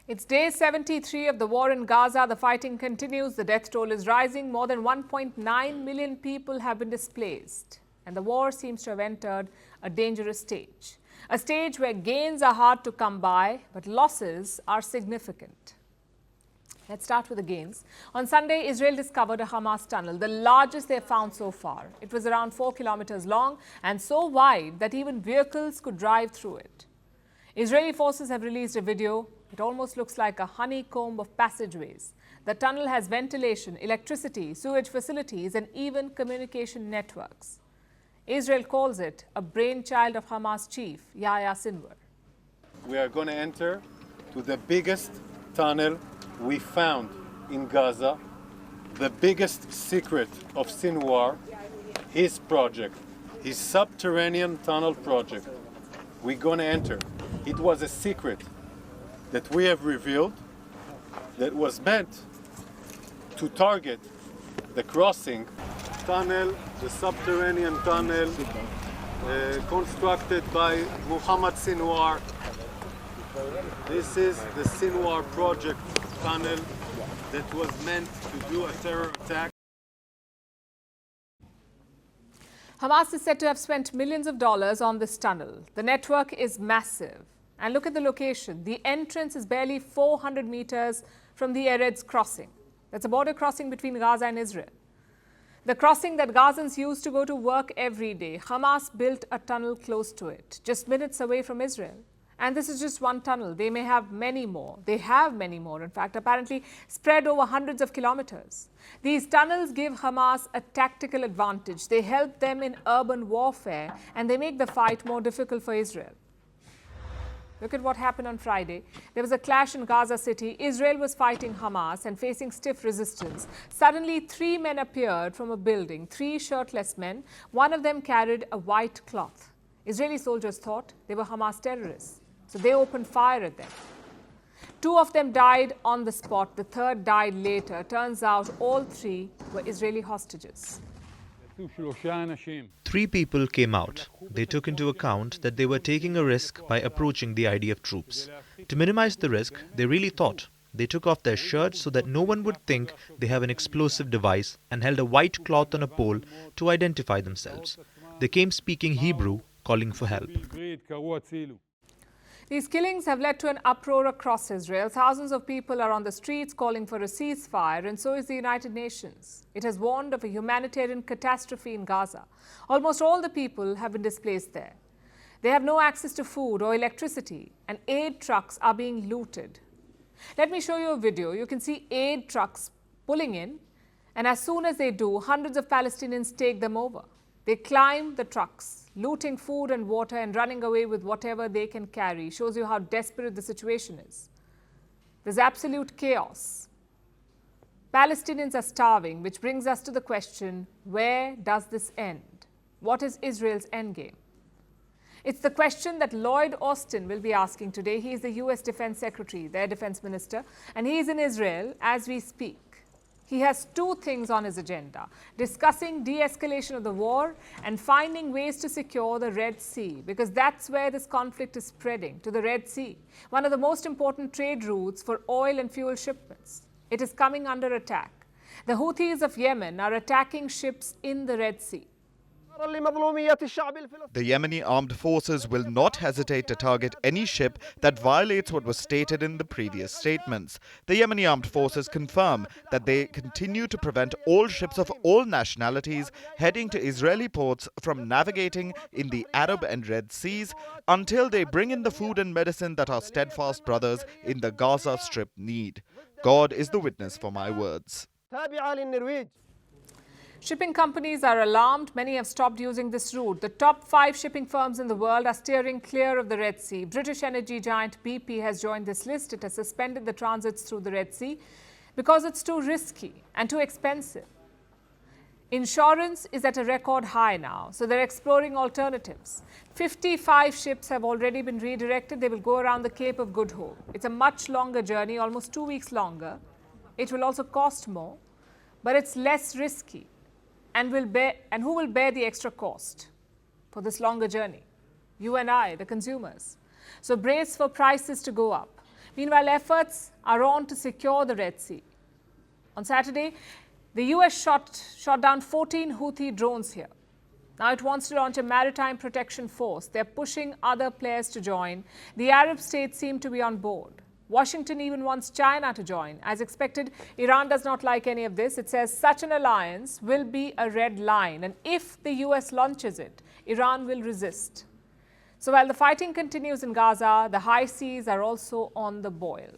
It's day 73 of the war in Gaza. The fighting continues. The death toll is rising. More than 1.9 million people have been displaced. And the war seems to have entered a dangerous stage. A stage where gains are hard to come by, but losses are significant. Let's start with the gains. On Sunday, Israel discovered a Hamas tunnel, the largest they have found so far. It was around 4 kilometers long and so wide that even vehicles could drive through it. Israeli forces have released a video. It almost looks like a honeycomb of passageways. The tunnel has ventilation, electricity, sewage facilities, and even communication networks. Israel calls it a brainchild of Hamas chief Yahya Sinwar. We are going to enter to the biggest tunnel we found in Gaza, the biggest secret of Sinwar, his project, his subterranean tunnel project. We're going to enter. It was a secret that we have revealed that was meant to target the crossing tunnel, the subterranean tunnel constructed by Muhammad Sinwar. This is the Sinwar project tunnel that was meant to do a terror attack. Hamas is said to have spent millions of dollars on this tunnel. The network is massive. And look at the location. The entrance is barely 400 meters from the Erez crossing. That's a border crossing between Gaza and Israel. The crossing that Gazans use to go to work every day. Hamas built a tunnel close to it, just minutes away from Israel. And this is just one tunnel. They may have many more. They have many more, in fact, apparently spread over hundreds of kilometers. These tunnels give Hamas a tactical advantage. They help them in urban warfare, and they make the fight more difficult for Israel. Look at what happened on Friday. There was a clash in Gaza City. Israel was fighting Hamas and facing stiff resistance. Suddenly, 3 men appeared from a building, 3 shirtless men. One of them carried a white cloth. Israeli soldiers thought they were Hamas terrorists, so they opened fire at them. 2 of them died on the spot. The third died later. Turns out all 3 were Israeli hostages. 3 people came out. They took into account that they were taking a risk by approaching the IDF troops. To minimize the risk, they really thought. They took off their shirts so that no one would think they have an explosive device and held a white cloth on a pole to identify themselves. They came speaking Hebrew, calling for help. These killings have led to an uproar across Israel. Thousands of people are on the streets calling for a ceasefire, and so is the United Nations. It has warned of a humanitarian catastrophe in Gaza. Almost all the people have been displaced there. They have no access to food or electricity, and aid trucks are being looted. Let me show you a video. You can see aid trucks pulling in, and as soon as they do, hundreds of Palestinians take them over. They climb the trucks, looting food and water and running away with whatever they can carry. Shows you how desperate the situation is. There's absolute chaos. Palestinians are starving, which brings us to the question, where does this end? What is Israel's endgame? It's the question that Lloyd Austin will be asking today. He is the US Defense Secretary, their defense minister, and he is in Israel as we speak. He has 2 things on his agenda: discussing de-escalation of the war and finding ways to secure the Red Sea, because that's where this conflict is spreading, to the Red Sea, one of the most important trade routes for oil and fuel shipments. It is coming under attack. The Houthis of Yemen are attacking ships in the Red Sea. The Yemeni armed forces will not hesitate to target any ship that violates what was stated in the previous statements. The Yemeni armed forces confirm that they continue to prevent all ships of all nationalities heading to Israeli ports from navigating in the Arab and Red Seas until they bring in the food and medicine that our steadfast brothers in the Gaza Strip need. God is the witness for my words. Shipping companies are alarmed. Many have stopped using this route. The top 5 shipping firms in the world are steering clear of the Red Sea. British energy giant BP has joined this list. It has suspended the transits through the Red Sea because it's too risky and too expensive. Insurance is at a record high now, so they're exploring alternatives. 55 ships have already been redirected. They will go around the Cape of Good Hope. It's a much longer journey, almost 2 weeks longer. It will also cost more, but it's less risky. And who will bear the extra cost for this longer journey? You and I, the consumers. So brace for prices to go up. Meanwhile, efforts are on to secure the Red Sea. On Saturday, the US shot down 14 Houthi drones here. Now it wants to launch a maritime protection force. They're pushing other players to join. The Arab states seem to be on board. Washington even wants China to join. As expected, Iran does not like any of this. It says such an alliance will be a red line, and if the US launches it, Iran will resist. So while the fighting continues in Gaza, the high seas are also on the boil.